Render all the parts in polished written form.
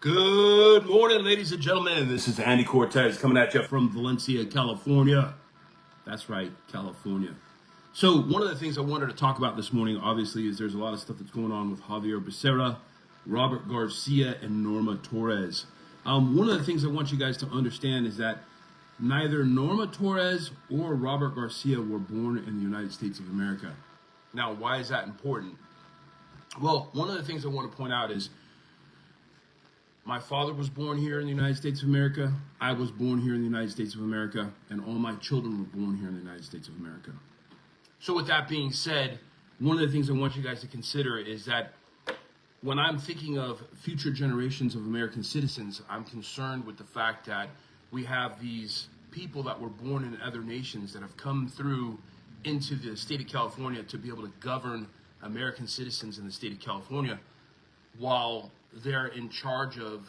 Good morning, ladies and gentlemen. This is Andy Cortez coming at you from Valencia, California. That's right, California. So one of the things I wanted to talk about this morning, obviously, is there's a lot of stuff that's going on with Javier Becerra, Robert Garcia, and Norma Torres. One of the things I want you guys to understand is that neither Norma Torres or Robert Garcia were born in the United States of America. Now, why is that important? Well, one of the things I want to point out is my father was born here in the United States of America. I was born here in the United States of America, and all my children were born here in the United States of America. So with that being said, one of the things I want you guys to consider is that when I'm thinking of future generations of American citizens, I'm concerned with the fact that we have these people that were born in other nations that have come through into the state of California to be able to govern American citizens in the state of California while they're in charge of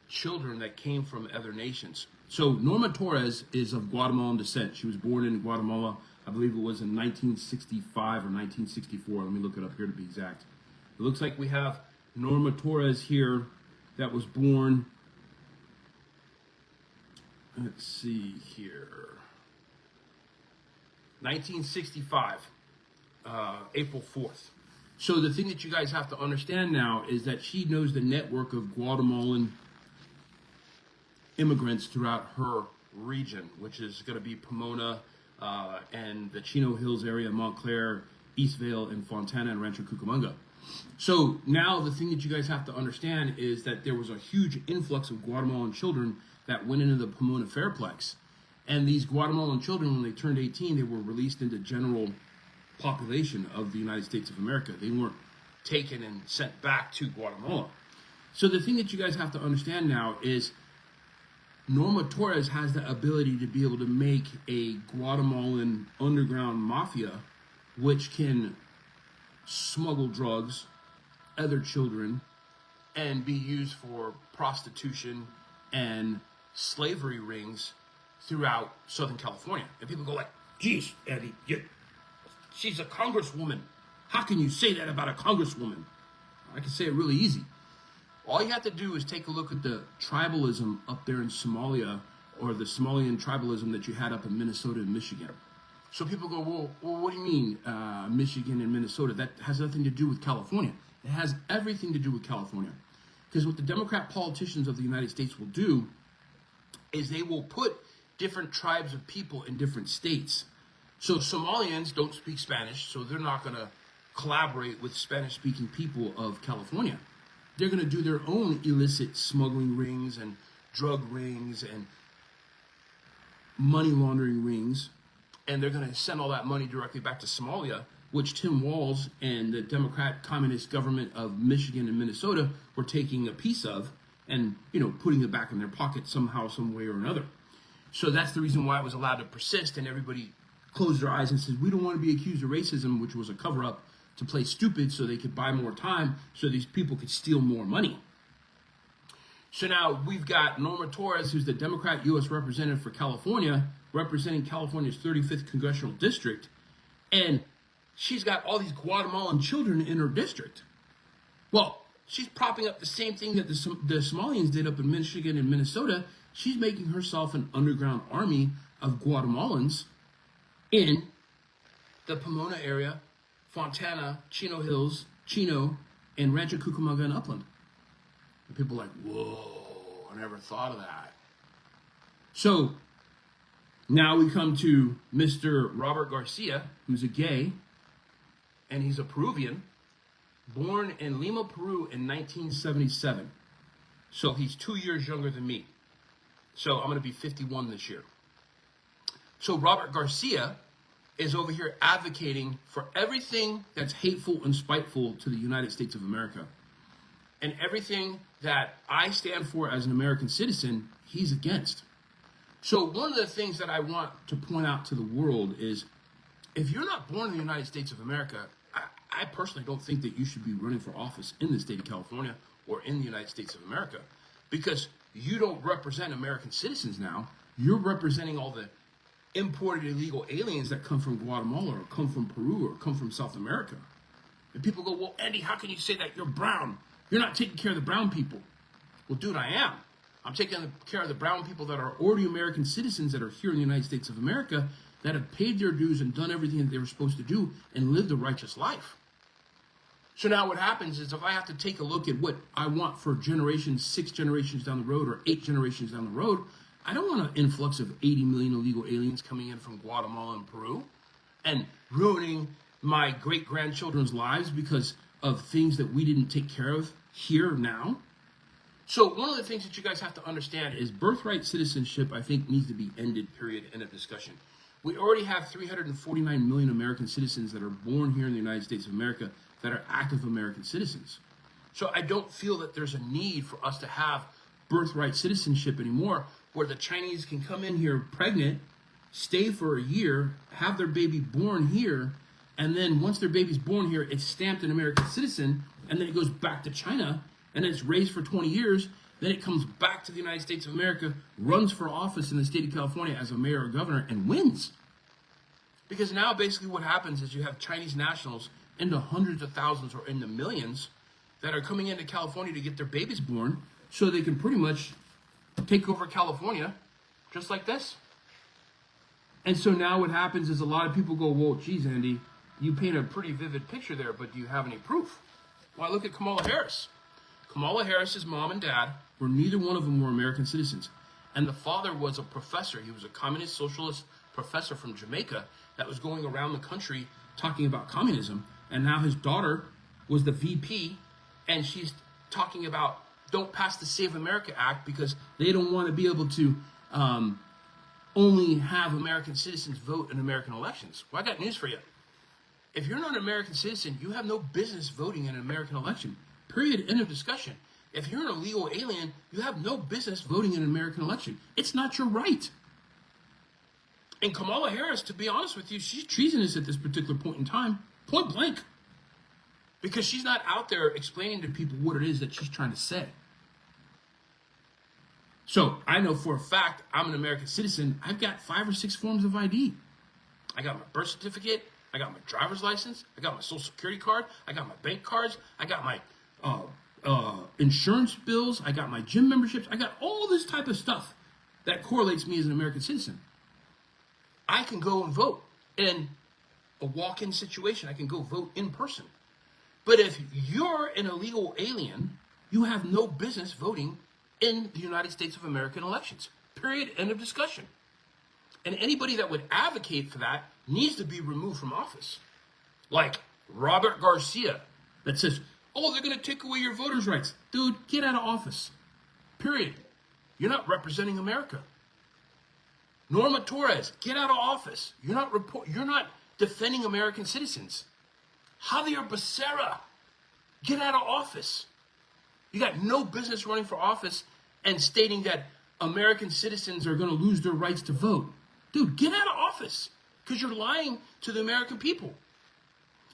children that came from other nations. So Norma Torres is of Guatemalan descent. She was born in Guatemala, I believe it was in 1965 or 1964. Let me look it up here to be exact. It looks like we have Norma Torres here that was born, let's see here, 1965, April 4th. So the thing that you guys have to understand now is that she knows the network of Guatemalan immigrants throughout her region, which is going to be Pomona and the Chino Hills area, Montclair, Eastvale, and Fontana, and Rancho Cucamonga. So now the thing that you guys have to understand is that there was a huge influx of Guatemalan children that went into the Pomona Fairplex. And these Guatemalan children, when they turned 18, they were released into general population of the United States of America. They weren't taken and sent back to Guatemala. So the thing that you guys have to understand now is Norma Torres has the ability to be able to make a Guatemalan underground mafia which can smuggle drugs, other children, and be used for prostitution and slavery rings throughout Southern California. And people go like, geez, Eddie, she's a congresswoman. How can you say that about a congresswoman? I can say it really easy. All you have to do is take a look at the tribalism up there in Somalia, or the Somalian tribalism that you had up in Minnesota and Michigan. So people go, well, what do you mean Michigan and Minnesota? That has nothing to do with California. It has everything to do with California. Because what the Democrat politicians of the United States will do is they will put different tribes of people in different states. So Somalians don't speak Spanish, so they're not going to collaborate with Spanish-speaking people of California. They're going to do their own illicit smuggling rings and drug rings and money laundering rings, and they're going to send all that money directly back to Somalia, which Tim Walz and the Democrat Communist government of Michigan and Minnesota were taking a piece of and, putting it back in their pocket somehow, some way or another. So that's the reason why it was allowed to persist, and everybody closed their eyes and said, we don't want to be accused of racism, which was a cover-up to play stupid so they could buy more time so these people could steal more money. So now we've got Norma Torres, who's the Democrat U.S. representative for California, representing California's 35th congressional district, and she's got all these Guatemalan children in her district. Well, she's propping up the same thing that the Somalians did up in Michigan and Minnesota. She's making herself an underground army of Guatemalans in the Pomona area, Fontana, Chino Hills, Chino, and Rancho Cucamonga and Upland. And people are like, whoa, I never thought of that. So now we come to Mr. Robert Garcia, who's a gay, and he's a Peruvian, born in Lima, Peru in 1977. So he's 2 years younger than me. So I'm going to be 51 this year. So Robert Garcia is over here advocating for everything that's hateful and spiteful to the United States of America. And everything that I stand for as an American citizen, he's against. So one of the things that I want to point out to the world is, if you're not born in the United States of America, I personally don't think that you should be running for office in the state of California or in the United States of America, because you don't represent American citizens now. You're representing all the imported illegal aliens that come from Guatemala or come from Peru or come from South America. And people go, well, Andy, how can you say that? You're brown. You're not taking care of the brown people. Well, dude, I am. I'm taking care of the brown people that are already American citizens that are here in the United States of America that have paid their dues and done everything that they were supposed to do and lived a righteous life. So now what happens is if I have to take a look at what I want for generations, 6 generations down the road or 8 generations down the road, I don't want an influx of 80 million illegal aliens coming in from Guatemala and Peru and ruining my great-grandchildren's lives because of things that we didn't take care of here now. So one of the things that you guys have to understand is birthright citizenship, I think, needs to be ended, period, end of discussion. We already have 349 million American citizens that are born here in the United States of America that are active American citizens. So I don't feel that there's a need for us to have birthright citizenship anymore, where the Chinese can come in here pregnant, stay for a year, have their baby born here, and then once their baby's born here, it's stamped an American citizen, and then it goes back to China, and it's raised for 20 years, then it comes back to the United States of America, runs for office in the state of California as a mayor or governor, and wins. Because now basically what happens is you have Chinese nationals in the hundreds of thousands or in the millions that are coming into California to get their babies born so they can pretty much take over California just like this. And so now what happens is a lot of people go, well, geez, Andy, you paint a pretty vivid picture there, but do you have any proof? Well, I look at Kamala Harris. Kamala Harris's mom and dad were neither one of them were American citizens. And the father was a professor. He was a communist socialist professor from Jamaica that was going around the country talking about communism. And now his daughter was the VP, and she's talking about don't pass the Save America Act because they don't want to be able to only have American citizens vote in American elections. Well, I got news for you. If you're not an American citizen, you have no business voting in an American election. Period. End of discussion. If you're an illegal alien, you have no business voting in an American election. It's not your right. And Kamala Harris, to be honest with you, she's treasonous at this particular point in time, point blank. Because she's not out there explaining to people what it is that she's trying to say. So I know for a fact I'm an American citizen. I've got 5 or 6 forms of ID. I got my birth certificate. I got my driver's license. I got my social security card. I got my bank cards. I got my insurance bills. I got my gym memberships. I got all this type of stuff that correlates me as an American citizen. I can go and vote in a walk-in situation. I can go vote in person. But if you're an illegal alien, you have no business voting in the United States of American elections. Period. End of discussion. And anybody that would advocate for that needs to be removed from office. Like Robert Garcia that says, oh, they're going to take away your voters' rights. Dude, get out of office. Period. You're not representing America. Norma Torres, get out of office. You're not defending American citizens. Javier Becerra, get out of office. You got no business running for office and stating that American citizens are going to lose their rights to vote. Dude, get out of office because you're lying to the American people.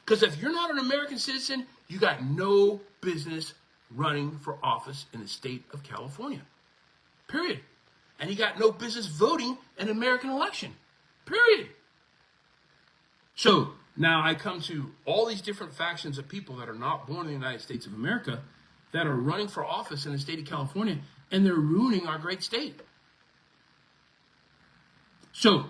Because if you're not an American citizen, you got no business running for office in the state of California. Period. And you got no business voting in an American election. Period. So now I come to all these different factions of people that are not born in the United States of America that are running for office in the state of California, and they're ruining our great state. So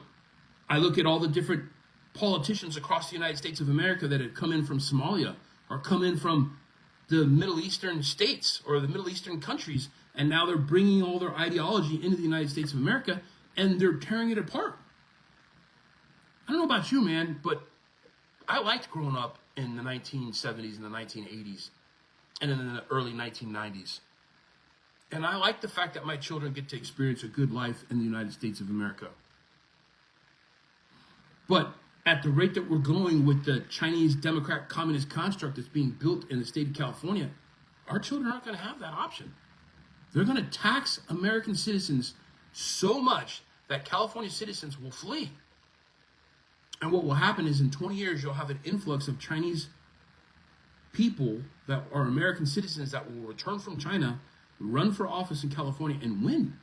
I look at all the different politicians across the United States of America that had come in from Somalia or come in from the Middle Eastern states or the Middle Eastern countries, and now they're bringing all their ideology into the United States of America, and they're tearing it apart. I don't know about you, man, but I liked growing up in the 1970s and the 1980s and in the early 1990s. And I like the fact that my children get to experience a good life in the United States of America. But at the rate that we're going with the Chinese Democrat Communist construct that's being built in the state of California, our children aren't going to have that option. They're going to tax American citizens so much that California citizens will flee. And what will happen is in 20 years, you'll have an influx of Chinese people that are American citizens that will return from China, run for office in California, and win.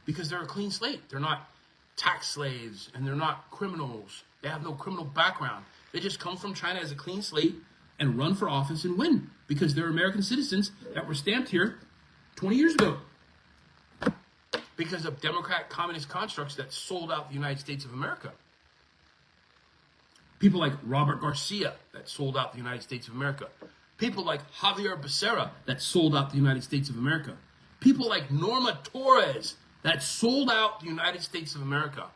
Because they're a clean slate. They're not tax slaves, and they're not criminals. They have no criminal background. They just come from China as a clean slate and run for office and win. Because they're American citizens that were stamped here 20 years ago. Because of Democrat communist constructs that sold out the United States of America. People like Robert Garcia that sold out the United States of America. People like Javier Becerra that sold out the United States of America. People like Norma Torres that sold out the United States of America.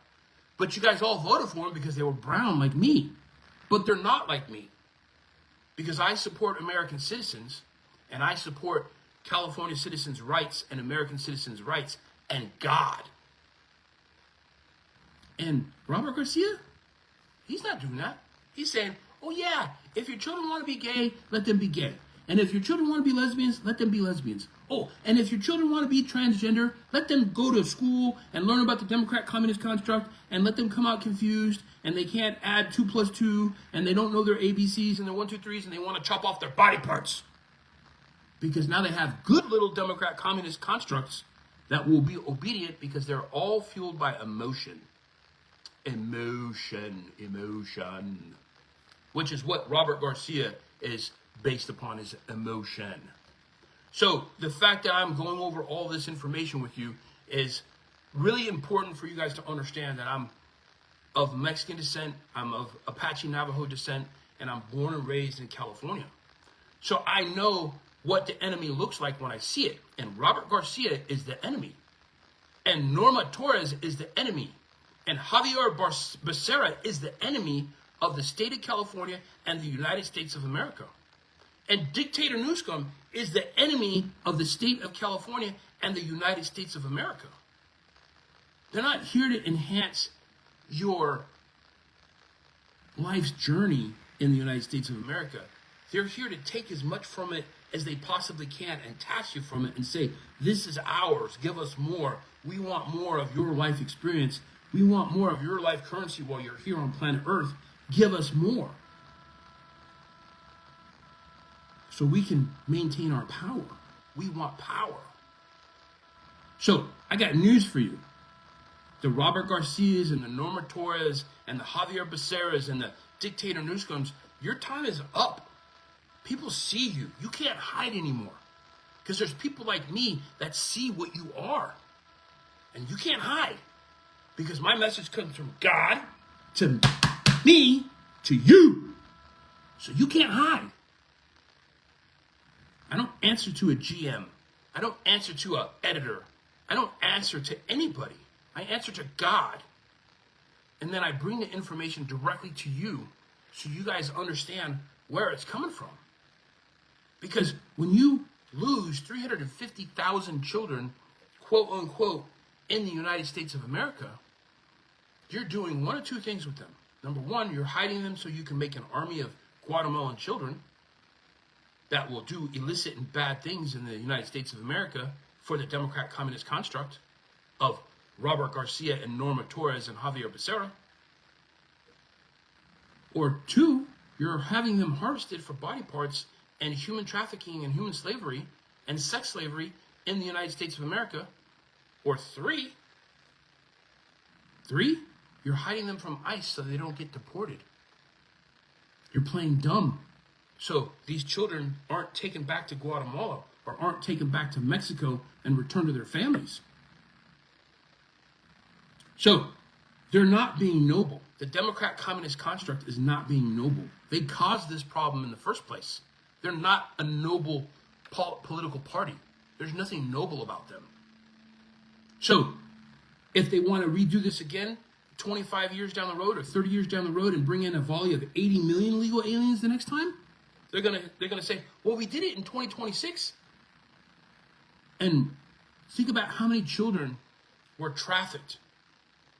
But you guys all voted for them because they were brown like me. But they're not like me. Because I support American citizens, and I support California citizens' rights and American citizens' rights and God. And Robert Garcia, he's not doing that. He's saying, oh yeah, if your children want to be gay, let them be gay. And if your children want to be lesbians, let them be lesbians. Oh, and if your children want to be transgender, let them go to school and learn about the Democrat communist construct and let them come out confused and they can't add 2 plus 2 and they don't know their ABCs and their 1, 2, 3s and they want to chop off their body parts. Because now they have good little Democrat communist constructs that will be obedient because they're all fueled by emotion. Emotion. Which is what Robert Garcia is based upon, is emotion. So the fact that I'm going over all this information with you is really important for you guys to understand that I'm of Mexican descent, I'm of Apache Navajo descent, and I'm born and raised in California. So I know what the enemy looks like when I see it. And Robert Garcia is the enemy. And Norma Torres is the enemy. And Javier Becerra is the enemy of the state of California and the United States of America. And Dictator Newscomb is the enemy of the state of California and the United States of America. They're not here to enhance your life's journey in the United States of America. They're here to take as much from it as they possibly can and tax you from it and say, this is ours, give us more. We want more of your life experience. We want more of your life currency while you're here on planet Earth. Give us more. So we can maintain our power. We want power. So I got news for you. The Robert Garcias and the Norma Torres and the Javier Becerras and the Dictator Newscombs, your time is up. People see you. You can't hide anymore. Because there's people like me that see what you are. And you can't hide. Because my message comes from God to me to you. So you can't hide. I don't answer to a GM. I don't answer to an editor. I don't answer to anybody. I answer to God. And then I bring the information directly to you so you guys understand where it's coming from. Because when you lose 350,000 children, quote unquote, in the United States of America, you're doing one of two things with them. Number one, you're hiding them so you can make an army of Guatemalan children that will do illicit and bad things in the United States of America for the Democrat Communist construct of Robert Garcia and Norma Torres and Javier Becerra. Or two, you're having them harvested for body parts and human trafficking and human slavery and sex slavery in the United States of America. Or three, you're hiding them from ICE so they don't get deported. You're playing dumb. So these children aren't taken back to Guatemala or aren't taken back to Mexico and returned to their families. So they're not being noble. The Democrat Communist construct is not being noble. They caused this problem in the first place. They're not a noble political party. There's nothing noble about them. So if they want to redo this again, 25 years down the road or 30 years down the road and bring in a volley of 80 million illegal aliens the next time, they're gonna say, well, we did it in 2026. And think about how many children were trafficked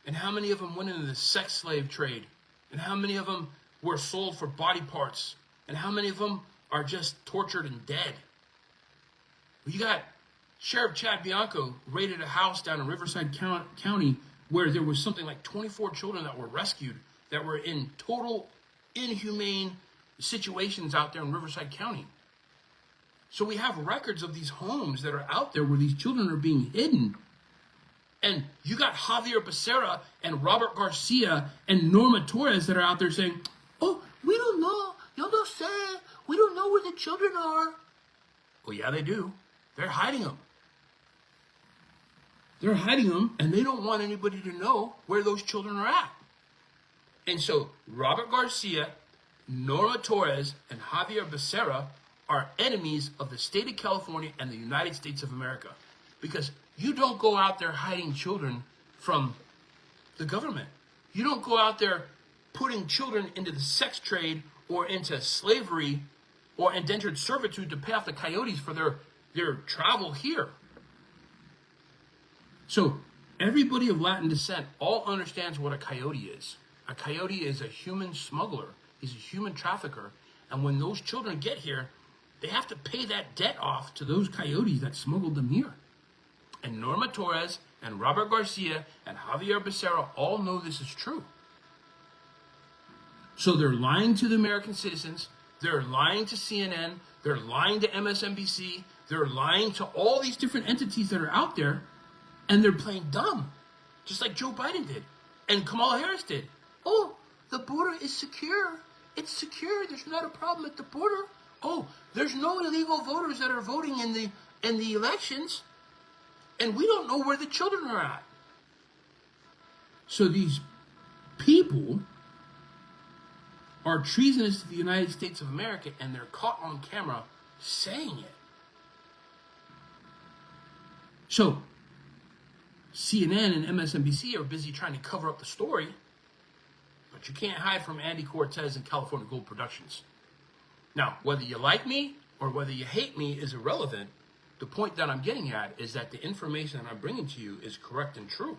and how many of them went into the sex slave trade and how many of them were sold for body parts and how many of them are just tortured and dead. You got Sheriff Chad Bianco raided a house down in Riverside County where there was something like 24 children that were rescued that were in total inhumane situations out there in Riverside County. So we have records of these homes that are out there where these children are being hidden. And you got Javier Becerra and Robert Garcia and Norma Torres that are out there saying, oh, we don't know. Y'all don't say. We don't know where the children are. Well, yeah, they do. They're hiding them. They're hiding them, and they don't want anybody to know where those children are at. And so Robert Garcia, Norma Torres, and Javier Becerra are enemies of the state of California and the United States of America. Because you don't go out there hiding children from the government. You don't go out there putting children into the sex trade or into slavery or indentured servitude to pay off the coyotes for their travel here. So everybody of Latin descent all understands what a coyote is. A coyote is a human smuggler. He's a human trafficker. And when those children get here, they have to pay that debt off to those coyotes that smuggled them here. And Norma Torres and Robert Garcia and Javier Becerra all know this is true. So they're lying to the American citizens. They're lying to CNN. They're lying to MSNBC. They're lying to all these different entities that are out there. And they're playing dumb, just like Joe Biden did and Kamala Harris did. Oh, the border is secure. It's secure. There's not a problem at the border. Oh, there's no illegal voters that are voting in the elections. And we don't know where the children are at. So these people are treasonous to the United States of America, and they're caught on camera saying it. So CNN and MSNBC are busy trying to cover up the story, but you can't hide from Andy Cortez and California Gold Productions. Now, whether you like me or whether you hate me is irrelevant. The point that I'm getting at is that the information that I'm bringing to you is correct and true.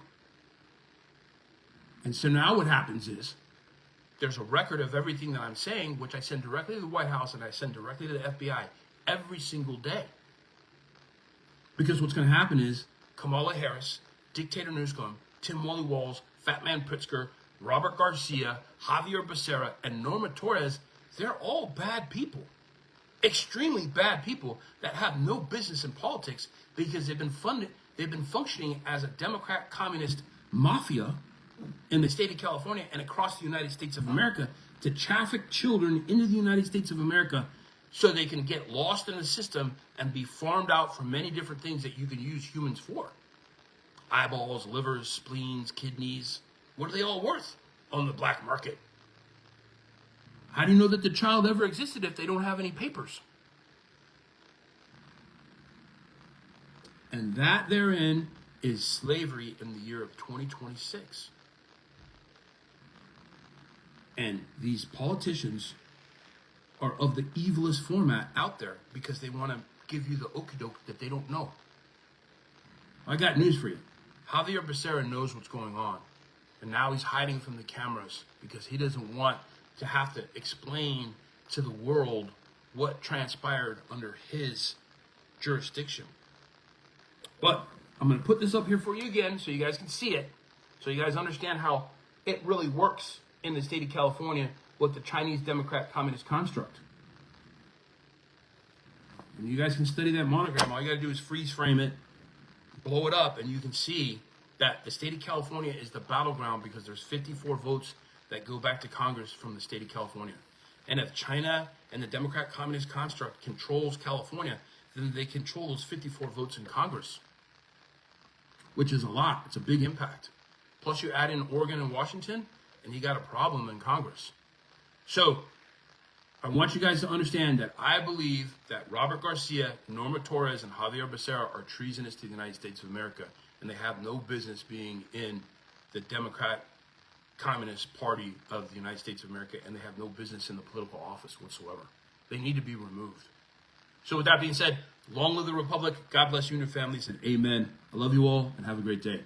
And so now what happens is there's a record of everything that I'm saying, which I send directly to the White House and I send directly to the FBI every single day. Because what's going to happen is Kamala Harris, Dictator Newscomb, Tim Wally Walls, Fat Man Pritzker, Robert Garcia, Javier Becerra, and Norma Torres, they're all bad people. Extremely bad people that have no business in politics because they've been functioning as a Democrat communist mafia in the state of California and across the United States of America to traffic children into the United States of America so they can get lost in the system and be farmed out for many different things that you can use humans for. Eyeballs, livers, spleens, kidneys. What are they all worth on the black market? How do you know that the child ever existed if they don't have any papers? And that therein is slavery in the year of 2026. And these politicians are of the evilest format out there because they want to give you the okie-doke that they don't know. I got news for you. Javier Becerra knows what's going on. And now he's hiding from the cameras because he doesn't want to have to explain to the world what transpired under his jurisdiction. But I'm going to put this up here for you again so you guys can see it, so you guys understand how it really works in the state of California with the Chinese Democrat Communist construct. And you guys can study that monogram. All you got to do is freeze frame it, blow it up, and you can see that the state of California is the battleground because there's 54 votes that go back to Congress from the state of California. And if China and the Democrat Communist construct controls California, then they control those 54 votes in Congress, which is a lot. It's a big impact. Plus you add in Oregon and Washington, and you got a problem in Congress. So I want you guys to understand that I believe that Robert Garcia, Norma Torres, and Javier Becerra are treasonous to the United States of America, and they have no business being in the Democrat Communist Party of the United States of America, and they have no business in the political office whatsoever. They need to be removed. So with that being said, long live the Republic. God bless you and your families, and amen. I love you all, and have a great day.